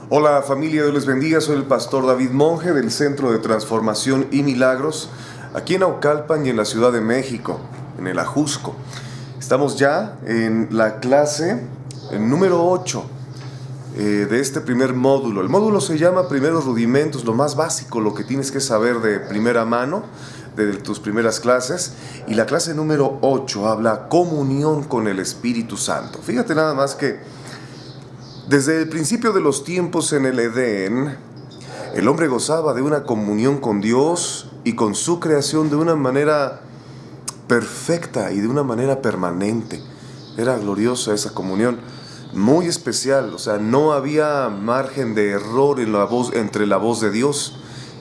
Hola familia, Dios les bendiga, soy el pastor David Monge del Centro de Transformación y Milagros, aquí en Naucalpan y en la Ciudad de México, en el Ajusco. Estamos ya en la clase número 8 de este primer módulo. El módulo se llama Primeros Rudimentos, lo más básico, lo que tienes que saber de primera mano, de tus primeras clases. Y la clase número 8 habla comunión con el Espíritu Santo. Fíjate nada más que desde el principio de los tiempos en el Edén, el hombre gozaba de una comunión con Dios y con su creación de una manera perfecta y de una manera permanente. Era gloriosa esa comunión, muy especial. O sea, no había margen de error en entre la voz de Dios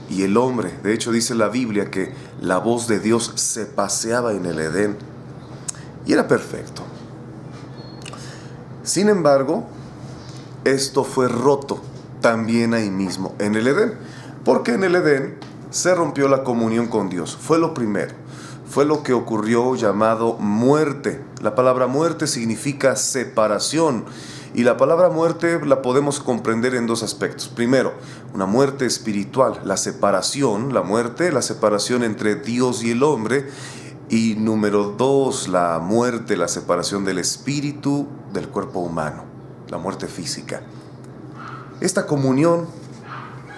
y el hombre. De hecho, dice la Biblia que la voz de Dios se paseaba en el Edén y era perfecto. Sin embargo, esto fue roto también ahí mismo en el Edén, porque en el Edén se rompió la comunión con Dios. Fue lo primero, fue lo que ocurrió, llamado muerte. La palabra muerte significa separación, y la palabra muerte la podemos comprender en dos aspectos. Primero, una muerte espiritual, la separación, la muerte, la separación entre Dios y el hombre. Y número dos, la muerte, la separación del espíritu del cuerpo humano, la muerte física. Esta comunión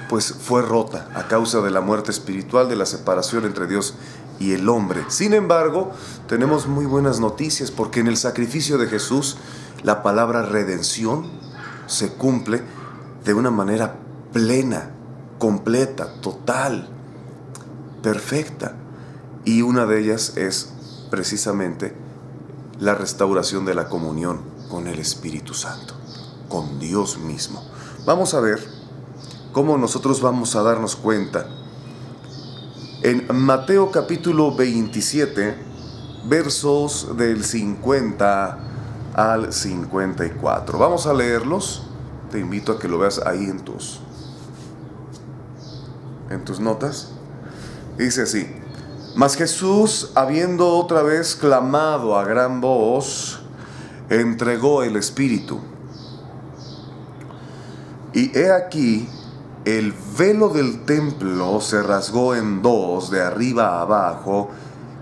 pues fue rota a causa de la muerte espiritual, de la separación entre Dios y el hombre. Sin embargo, tenemos muy buenas noticias, porque en el sacrificio de Jesús la palabra redención se cumple de una manera plena, completa, total, perfecta. Y una de ellas es precisamente la restauración de la comunión con el Espíritu Santo, con Dios mismo. Vamos a ver cómo nosotros vamos a darnos cuenta. En Mateo capítulo 27, versos del 50 al 54. Vamos a leerlos. Te invito a que lo veas ahí en tus notas. Dice así: Mas Jesús, habiendo otra vez clamado a gran voz, entregó el Espíritu. Y he aquí, el velo del templo se rasgó en dos, de arriba a abajo,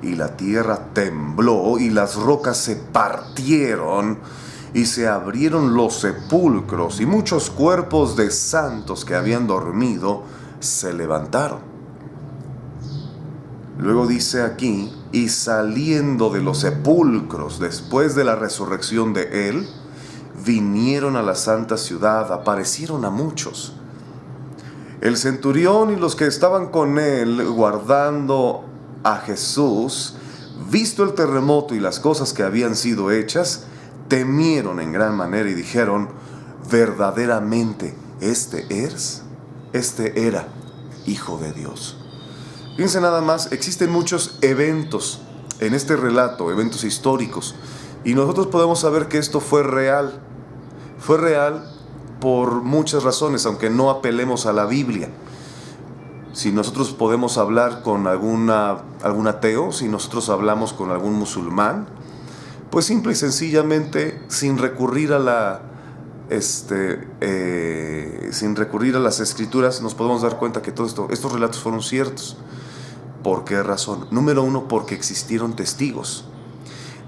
y la tierra tembló, y las rocas se partieron, y se abrieron los sepulcros, y muchos cuerpos de santos que habían dormido se levantaron. Luego dice aquí: y saliendo de los sepulcros después de la resurrección de él, vinieron a la santa ciudad, aparecieron a muchos. El centurión y los que estaban con él guardando a Jesús, visto el terremoto y las cosas que habían sido hechas, temieron en gran manera y dijeron: verdaderamente este era Hijo de Dios. Fíjense nada más, existen muchos eventos en este relato, eventos históricos, y nosotros podemos saber que esto fue real. Fue real por muchas razones, aunque no apelemos a la Biblia. Si nosotros podemos hablar con algún ateo, si nosotros hablamos con algún musulmán, pues simple y sencillamente, sin recurrir a las escrituras, nos podemos dar cuenta que estos relatos fueron ciertos. ¿Por qué razón? Número uno, porque existieron testigos.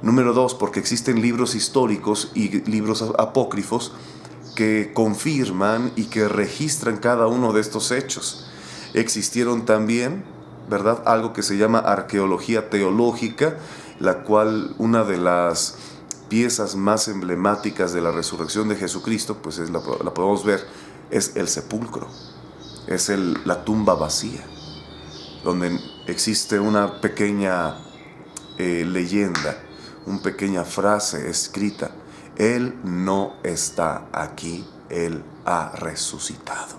Número dos, porque existen libros históricos y libros apócrifos que confirman y que registran cada uno de estos hechos. Existieron también, ¿verdad?, algo que se llama arqueología teológica, la cual una de las piezas más emblemáticas de la resurrección de Jesucristo, pues la podemos ver, es el sepulcro, es la tumba vacía, donde existe una pequeña leyenda, una pequeña frase escrita: Él no está aquí, Él ha resucitado.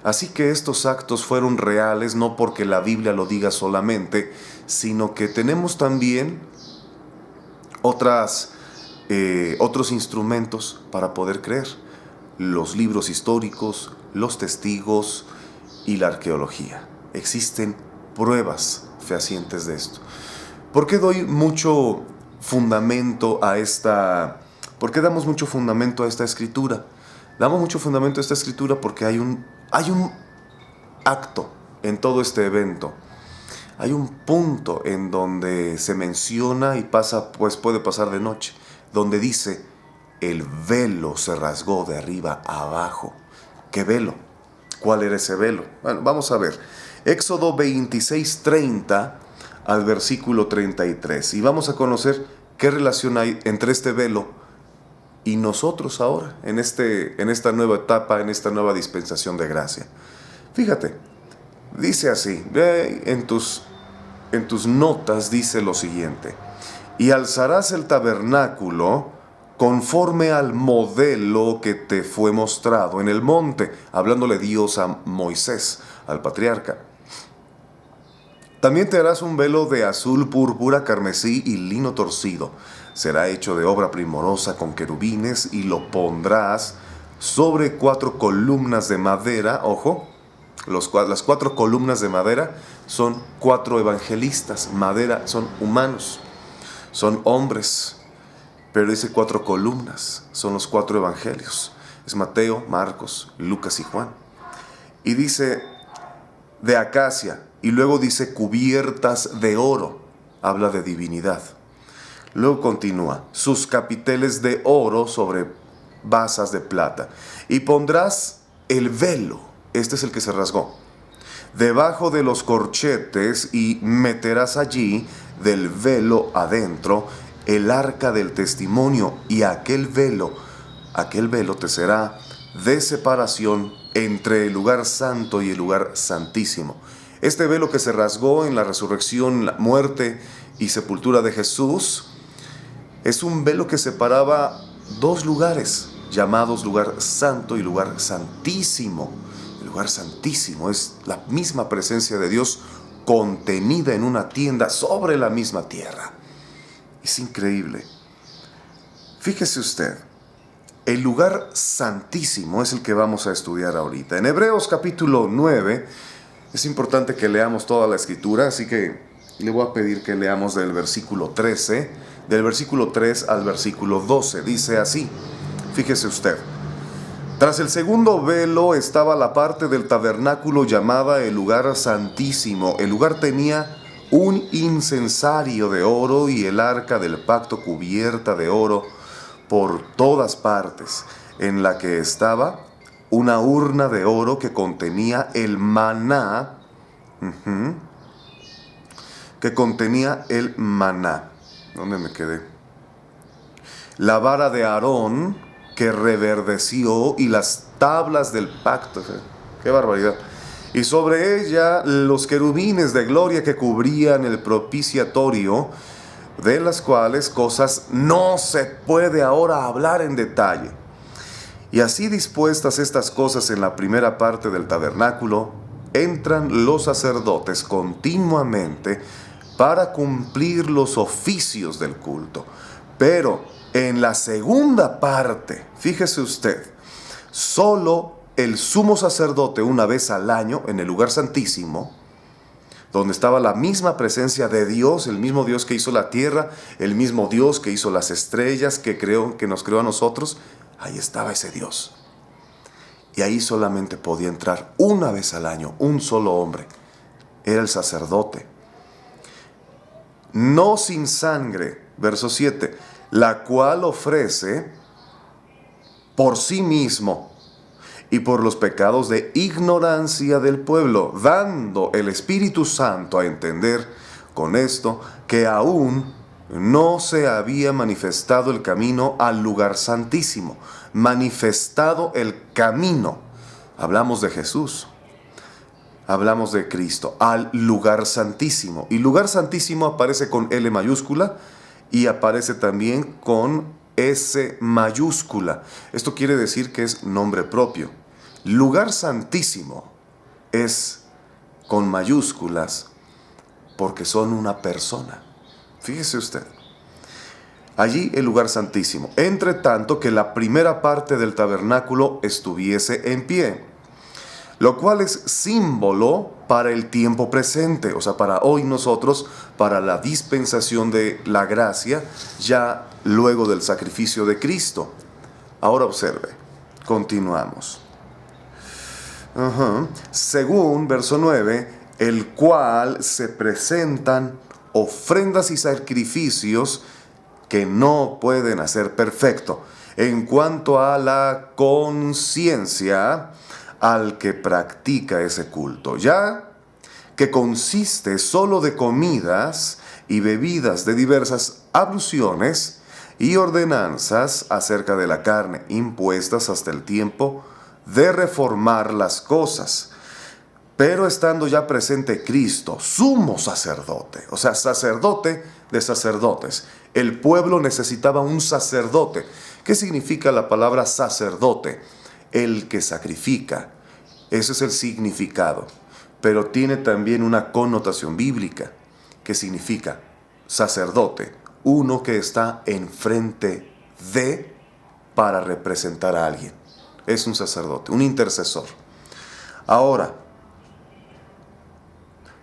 Así que estos actos fueron reales, no porque la Biblia lo diga solamente, sino que tenemos también otros instrumentos para poder creer: los libros históricos, los testigos y la arqueología. Existen pruebas fehacientes de esto. ¿Por qué doy mucho fundamento a esta? ¿Por qué damos mucho fundamento a esta escritura? Damos mucho fundamento a esta escritura porque hay un acto en todo este evento. Hay un punto en donde se menciona y puede pasar de noche, donde dice, el velo se rasgó de arriba a abajo. ¿Qué velo? ¿Cuál era ese velo? Bueno, vamos a ver. Éxodo 26:30 al versículo 33. Y vamos a conocer qué relación hay entre este velo y nosotros ahora, en esta nueva etapa, en esta nueva dispensación de gracia. Fíjate, dice así, en tus notas dice lo siguiente: y alzarás el tabernáculo conforme al modelo que te fue mostrado en el monte, hablándole Dios a Moisés, al patriarca. También te harás un velo de azul, púrpura, carmesí y lino torcido. Será hecho de obra primorosa con querubines y lo pondrás sobre 4 columnas de madera. Ojo, las 4 columnas de madera son 4 evangelistas. Madera son humanos, son hombres, pero dice 4 columnas, son los 4 evangelios. Es Mateo, Marcos, Lucas y Juan. Y dice de acacia, y luego dice cubiertas de oro, habla de divinidad. Luego continúa, sus capiteles de oro sobre basas de plata. Y pondrás el velo, este es el que se rasgó, debajo de los corchetes, y meterás allí del velo adentro el arca del testimonio, y aquel velo te será de separación entre el lugar santo y el lugar santísimo. Este velo que se rasgó en la resurrección, la muerte y sepultura de Jesús, es un velo que separaba 2 lugares, llamados lugar santo y lugar santísimo. El lugar santísimo es la misma presencia de Dios contenida en una tienda sobre la misma tierra. Es increíble. Fíjese usted, el lugar santísimo es el que vamos a estudiar ahorita. En Hebreos capítulo 9, es importante que leamos toda la escritura, así que le voy a pedir que leamos del versículo 13, del versículo 3 al versículo 12. Dice así, fíjese usted. Tras el segundo velo estaba la parte del tabernáculo llamada el lugar santísimo. El lugar tenía un incensario de oro y el arca del pacto cubierta de oro por todas partes, en la que estaba una urna de oro que contenía el maná, ¿Dónde me quedé? La vara de Aarón que reverdeció y las tablas del pacto. ¡Qué barbaridad! Y sobre ella los querubines de gloria que cubrían el propiciatorio, de las cuales cosas no se puede ahora hablar en detalle. Y así dispuestas estas cosas en la primera parte del tabernáculo, entran los sacerdotes continuamente para cumplir los oficios del culto. Pero en la segunda parte, fíjese usted, solo el sumo sacerdote una vez al año en el lugar santísimo, donde estaba la misma presencia de Dios, el mismo Dios que hizo la tierra, el mismo Dios que hizo las estrellas, que nos creó a nosotros, ahí estaba ese Dios. Y ahí solamente podía entrar una vez al año, un solo hombre. Era el sacerdote. No sin sangre, verso 7, la cual ofrece por sí mismo y por los pecados de ignorancia del pueblo, dando el Espíritu Santo a entender con esto que aún no se había manifestado el camino al lugar santísimo. Manifestado el camino. Hablamos de Jesús. Hablamos de Cristo. Al lugar santísimo. Y lugar santísimo aparece con L mayúscula y aparece también con S mayúscula. Esto quiere decir que es nombre propio. Lugar santísimo es con mayúsculas porque son una persona. Fíjese usted. Allí el lugar santísimo. Entre tanto que la primera parte del tabernáculo estuviese en pie, lo cual es símbolo para el tiempo presente, o sea, para hoy nosotros, para la dispensación de la gracia, ya luego del sacrificio de Cristo. Ahora observe, Continuamos. Según verso 9, el cual se presentan ofrendas y sacrificios que no pueden hacer perfecto. En cuanto a la conciencia al que practica ese culto, ya que consiste solo de comidas y bebidas de diversas abluciones y ordenanzas acerca de la carne, impuestas hasta el tiempo de reformar las cosas. Pero estando ya presente Cristo, sumo sacerdote, o sea, sacerdote de sacerdotes. El pueblo necesitaba un sacerdote. ¿Qué significa la palabra sacerdote? El que sacrifica. Ese es el significado. Pero tiene también una connotación bíblica, que significa sacerdote, uno que está enfrente de para representar a alguien. Es un sacerdote, un intercesor. Ahora,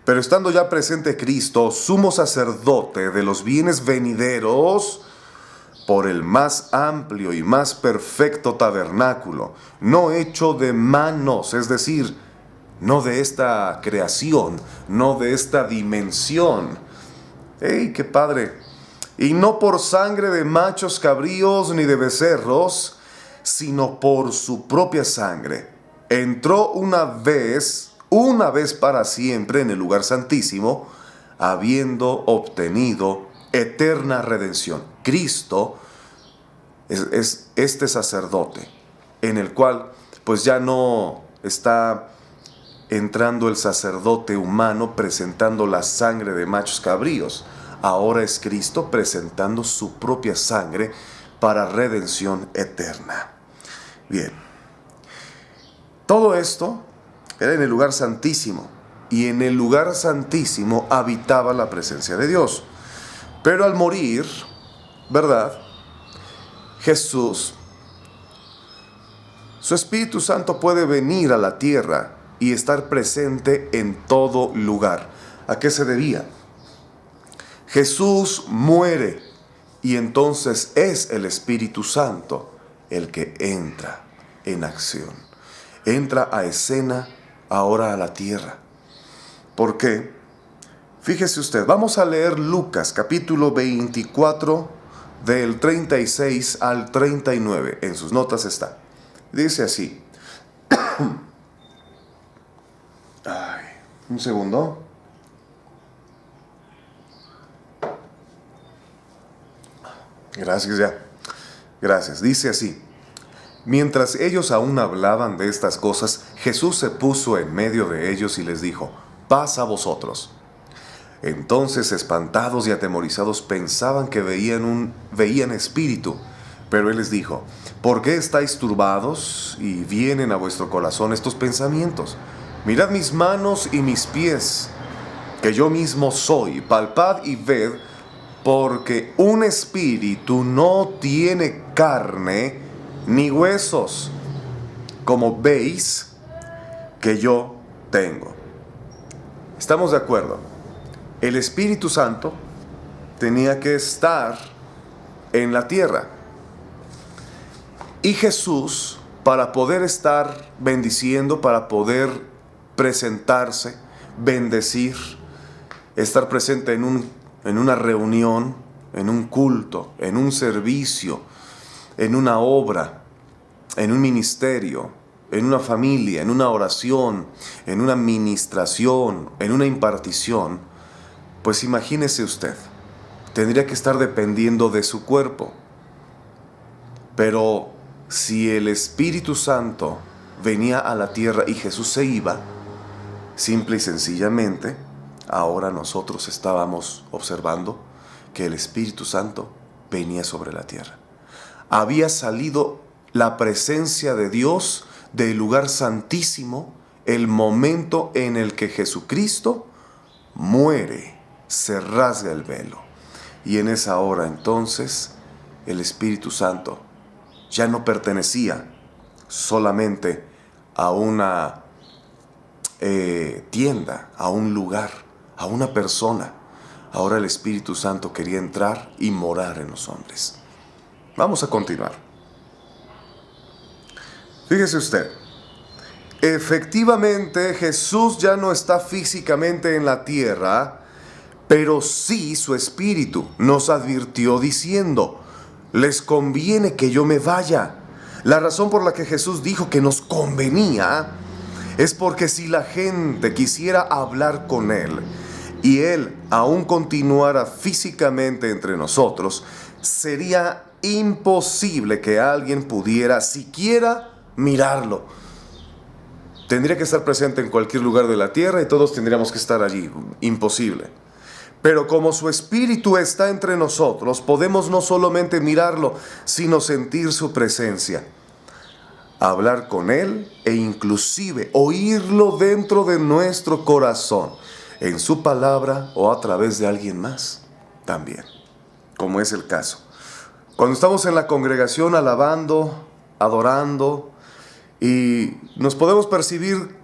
pero estando ya presente Cristo, sumo sacerdote de los bienes venideros, por el más amplio y más perfecto tabernáculo, no hecho de manos, es decir, no de esta creación, no de esta dimensión. ¡Ey, qué padre! Y no por sangre de machos cabríos ni de becerros, sino por su propia sangre. Entró una vez para siempre en el lugar santísimo, habiendo obtenido eterna redención. Cristo es este sacerdote, en el cual pues ya no está entrando el sacerdote humano presentando la sangre de machos cabríos. Ahora es Cristo presentando su propia sangre para redención eterna. Bien, todo esto era en el lugar santísimo, y en el lugar santísimo habitaba la presencia de Dios. Pero al morir, ¿verdad? Jesús, su Espíritu Santo puede venir a la tierra y estar presente en todo lugar. ¿A qué se debía? Jesús muere y entonces es el Espíritu Santo el que entra en acción. Entra a escena ahora a la tierra. ¿Por qué? Fíjese usted, vamos a leer Lucas capítulo 24 del 36 al 39. En sus notas está. Dice así. Un segundo. Gracias ya. Gracias. Dice así. Mientras ellos aún hablaban de estas cosas, Jesús se puso en medio de ellos y les dijo, paz a vosotros. Entonces, espantados y atemorizados, pensaban que veían espíritu. Pero él les dijo, ¿por qué estáis turbados y vienen a vuestro corazón estos pensamientos? Mirad mis manos y mis pies, que yo mismo soy. Palpad y ved, porque un espíritu no tiene carne ni huesos, como veis que yo tengo. ¿Estamos de acuerdo? El Espíritu Santo tenía que estar en la tierra. Y Jesús, para poder estar bendiciendo, para poder presentarse, bendecir, estar presente en una reunión, en un culto, en un servicio, en una obra, en un ministerio, en una familia, en una oración, en una ministración, en una impartición, pues imagínese usted, tendría que estar dependiendo de su cuerpo. Pero si el Espíritu Santo venía a la tierra y Jesús se iba, simple y sencillamente, ahora nosotros estábamos observando que el Espíritu Santo venía sobre la tierra. Había salido la presencia de Dios del lugar santísimo, el momento en el que Jesucristo muere, se rasga el velo. Y en esa hora entonces el Espíritu Santo ya no pertenecía solamente a una tienda, a un lugar, a una persona. Ahora el Espíritu Santo quería entrar y morar en los hombres. Vamos a continuar. Fíjese usted, efectivamente Jesús ya no está físicamente en la tierra, pero sí su espíritu nos advirtió diciendo: les conviene que yo me vaya. La razón por la que Jesús dijo que nos convenía es porque si la gente quisiera hablar con Él y Él aún continuara físicamente entre nosotros, sería imposible que alguien pudiera siquiera mirarlo. Tendría que estar presente en cualquier lugar de la tierra y todos tendríamos que estar allí. Imposible. Pero como su espíritu está entre nosotros, podemos no solamente mirarlo, sino sentir su presencia, hablar con Él e inclusive oírlo dentro de nuestro corazón, en su palabra o a través de alguien más también, como es el caso. Cuando estamos en la congregación alabando, adorando, y nos podemos percibir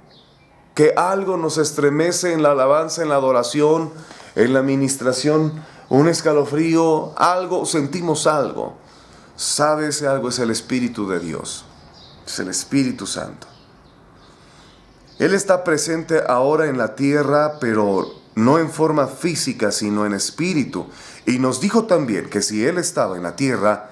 que algo nos estremece en la alabanza, en la adoración, en la administración, un escalofrío, algo, sentimos algo. ¿Sabe ese algo? Es el Espíritu de Dios, es el Espíritu Santo. Él está presente ahora en la tierra, pero no en forma física, sino en espíritu. Y nos dijo también que si Él estaba en la tierra,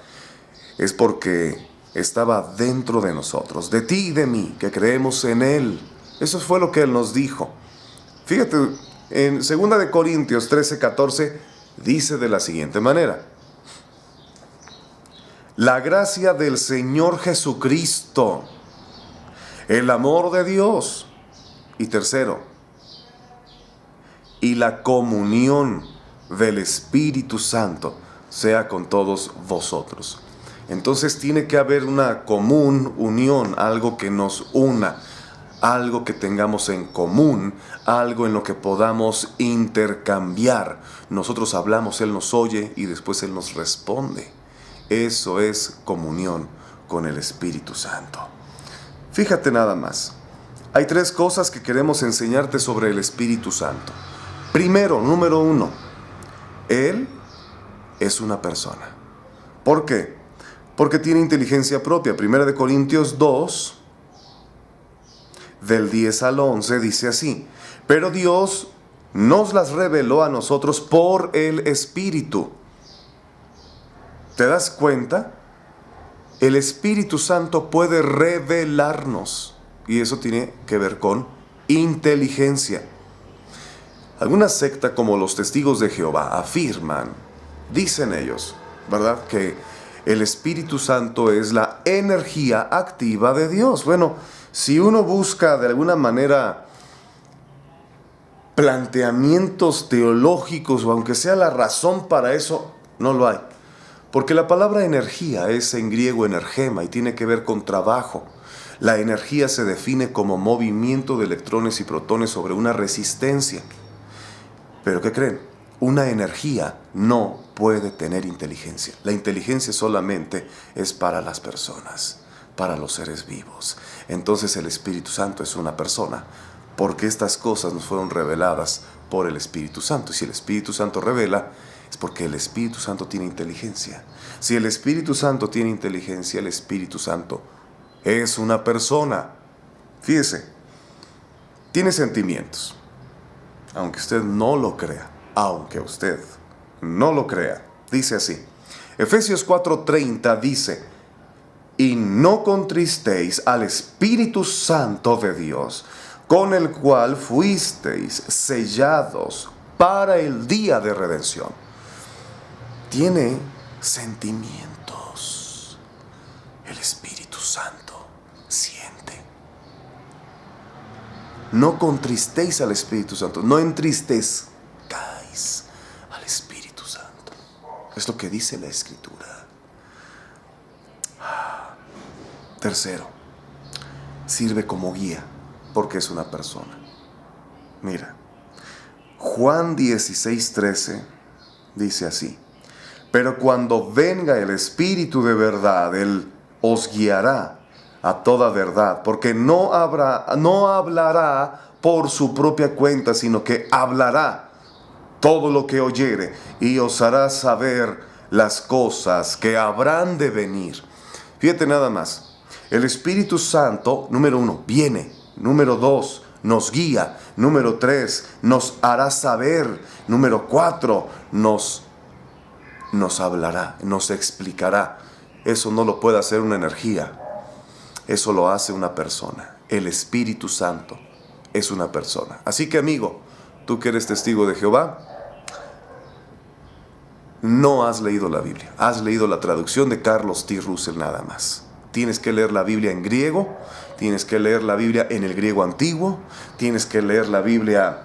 es porque estaba dentro de nosotros, de ti y de mí, que creemos en Él. Eso fue lo que Él nos dijo. Fíjate, en 2 de Corintios 13:14 dice de la siguiente manera: la gracia del Señor Jesucristo, el amor de Dios, y tercero, y la comunión del Espíritu Santo sea con todos vosotros. Entonces tiene que haber una común unión, algo que nos una, algo que tengamos en común, algo en lo que podamos intercambiar. Nosotros hablamos, Él nos oye y después Él nos responde. Eso es comunión con el Espíritu Santo. Fíjate nada más. Hay 3 cosas que queremos enseñarte sobre el Espíritu Santo. Primero, número 1, Él es una persona. ¿Por qué? Porque tiene inteligencia propia. 1 Corintios 2, del 10 al 11, dice así: pero Dios nos las reveló a nosotros por el Espíritu. ¿Te das cuenta? El Espíritu Santo puede revelarnos, y eso tiene que ver con inteligencia. Alguna secta como los Testigos de Jehová afirman, dicen ellos, ¿verdad?, que el Espíritu Santo es la energía activa de Dios. Bueno, si uno busca de alguna manera planteamientos teológicos, o aunque sea la razón para eso, no lo hay. Porque la palabra energía es en griego energema y tiene que ver con trabajo. La energía se define como movimiento de electrones y protones sobre una resistencia. ¿Pero qué creen? Una energía no puede tener inteligencia. La inteligencia solamente es para las personas, para los seres vivos. Entonces el Espíritu Santo es una persona, porque estas cosas nos fueron reveladas por el Espíritu Santo. Y si el Espíritu Santo revela, es porque el Espíritu Santo tiene inteligencia. Si el Espíritu Santo tiene inteligencia, el Espíritu Santo es una persona. Fíjese, tiene sentimientos, aunque usted no lo crea. Aunque usted no lo crea. Dice así, Efesios 4:30 dice: y no contristéis al Espíritu Santo de Dios, con el cual fuisteis sellados para el día de redención. Tiene sentimientos. El Espíritu Santo siente. No contristéis al Espíritu Santo, no entristezcáis al Espíritu Santo. Es lo que dice la Escritura. Tercero, sirve como guía, porque es una persona. Mira, Juan 16:13 dice así: pero cuando venga el Espíritu de verdad, Él os guiará a toda verdad, porque no hablará por su propia cuenta, sino que hablará todo lo que oyere y os hará saber las cosas que habrán de venir. Fíjate nada más. El Espíritu Santo, número 1, viene. Número 2, nos guía. Número 3, nos hará saber. Número 4, nos hablará, nos explicará. Eso no lo puede hacer una energía. Eso lo hace una persona. El Espíritu Santo es una persona. Así que, amigo, tú que eres testigo de Jehová, no has leído la Biblia. Has leído la traducción de Carlos T. Russell nada más. Tienes que leer la Biblia en griego, tienes que leer la Biblia en el griego antiguo, tienes que leer la Biblia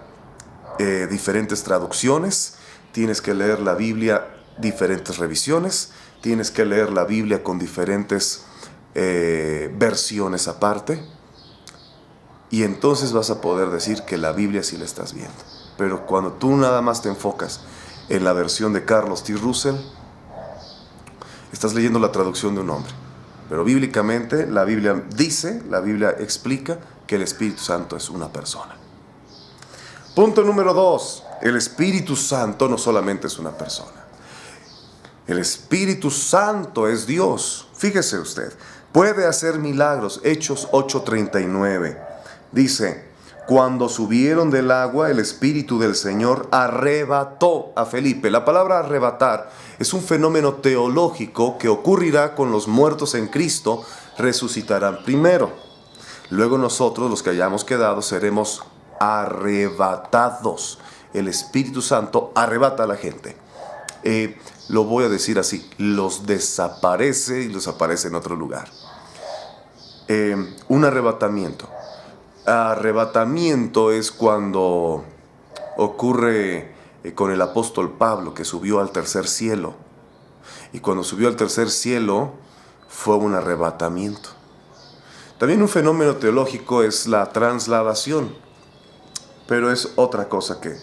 diferentes traducciones, tienes que leer la Biblia diferentes revisiones, tienes que leer la Biblia con diferentes versiones aparte, y entonces vas a poder decir que la Biblia sí la estás viendo. Pero cuando tú nada más te enfocas en la versión de Carlos T. Russell, estás leyendo la traducción de un hombre. Pero bíblicamente la Biblia dice, la Biblia explica que el Espíritu Santo es una persona. Punto número 2. El Espíritu Santo no solamente es una persona. El Espíritu Santo es Dios. Fíjese usted, puede hacer milagros. Hechos 8:39. Dice, cuando subieron del agua, el Espíritu del Señor arrebató a Felipe. La palabra arrebatar es un fenómeno teológico que ocurrirá con los muertos en Cristo, resucitarán primero. Luego nosotros, los que hayamos quedado, seremos arrebatados. El Espíritu Santo arrebata a la gente. Lo voy a decir así, los desaparece y los aparece en otro lugar. Un arrebatamiento. Arrebatamiento es cuando ocurre con el apóstol Pablo, que subió al tercer cielo. Y cuando subió al tercer cielo fue un arrebatamiento. También un fenómeno teológico es la trasladación, pero es otra cosa que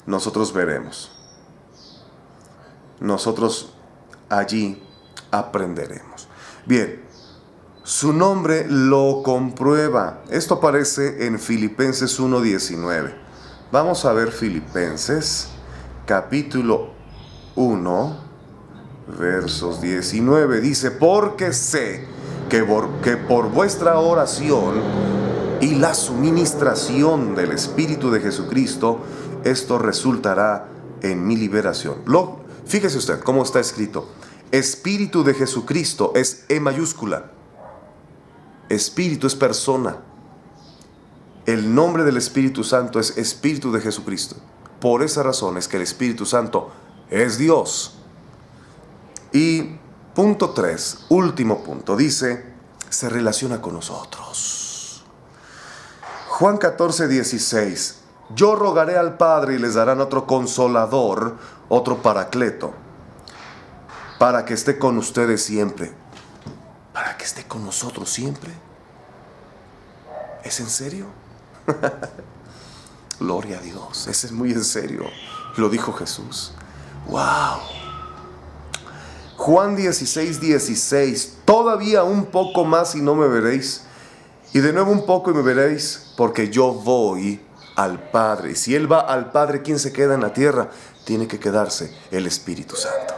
nosotros veremos. Nosotros allí aprenderemos. Bien, su nombre lo comprueba. Esto aparece en Filipenses 1:19. Vamos a ver Filipenses capítulo 1, versos 19. Dice, porque sé que por vuestra oración y la suministración del Espíritu de Jesucristo, esto resultará en mi liberación. Fíjese usted cómo está escrito. Espíritu de Jesucristo es E mayúscula. Espíritu es persona. El nombre del Espíritu Santo es Espíritu de Jesucristo. Por esa razón es que el Espíritu Santo es Dios. Y punto 3, último punto, dice, se relaciona con nosotros. Juan 14:16. Yo rogaré al Padre y les darán otro consolador, otro paracleto, para que esté con ustedes siempre. ¿Para que esté con nosotros siempre? ¿Es en serio? Gloria a Dios, ese es muy en serio. Lo dijo Jesús. ¡Wow! Juan 16:16. Todavía un poco más y no me veréis. Y de nuevo un poco y me veréis, porque yo voy al Padre. Y si Él va al Padre, ¿quién se queda en la tierra? Tiene que quedarse el Espíritu Santo.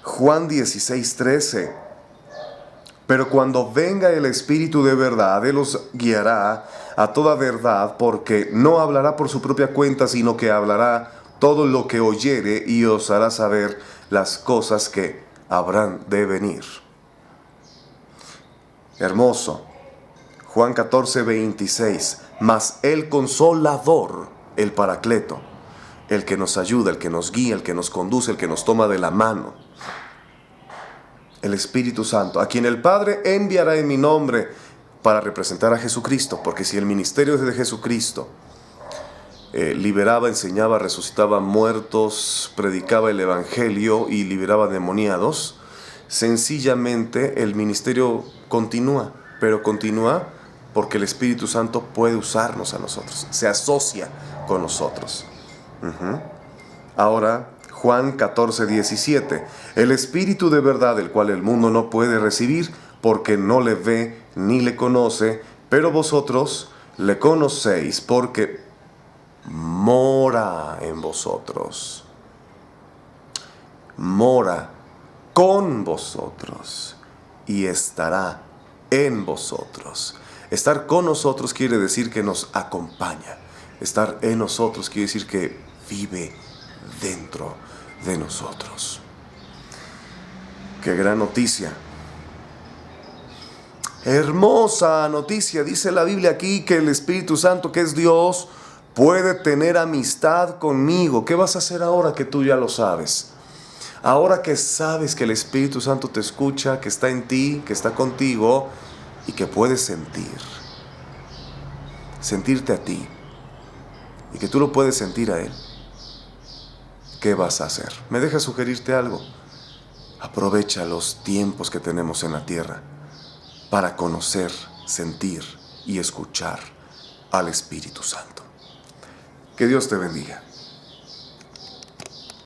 Juan 16:13. Pero cuando venga el Espíritu de verdad, Él os guiará a toda verdad, porque no hablará por su propia cuenta, sino que hablará todo lo que oyere y os hará saber las cosas que habrán de venir. Hermoso. Juan 14:26. Mas el Consolador, el Paracleto, el que nos ayuda, el que nos guía, el que nos conduce, el que nos toma de la mano, el Espíritu Santo, a quien el Padre enviará en mi nombre para representar a Jesucristo, porque si el ministerio es de Jesucristo, liberaba, enseñaba, resucitaba muertos, predicaba el Evangelio y liberaba demoniados, sencillamente el ministerio continúa, pero continúa porque el Espíritu Santo puede usarnos a nosotros, se asocia con nosotros. Ahora, Juan 14:17. El Espíritu de verdad, el cual el mundo no puede recibir, porque no le ve ni le conoce, pero vosotros le conocéis, porque mora en vosotros. Mora con vosotros y estará en vosotros. Estar con nosotros quiere decir que nos acompaña. Estar en nosotros quiere decir que vive dentro de nosotros. ¡Qué gran noticia! Hermosa noticia. Dice la Biblia aquí que el Espíritu Santo, que es Dios, puede tener amistad conmigo. ¿Qué vas a hacer ahora que tú ya lo sabes? Ahora que sabes que el Espíritu Santo te escucha, que está en ti, que está contigo y que puedes sentirte a ti y que tú lo puedes sentir a Él. ¿Qué vas a hacer? ¿Me dejas sugerirte algo? Aprovecha los tiempos que tenemos en la tierra para conocer, sentir y escuchar al Espíritu Santo. Que Dios te bendiga.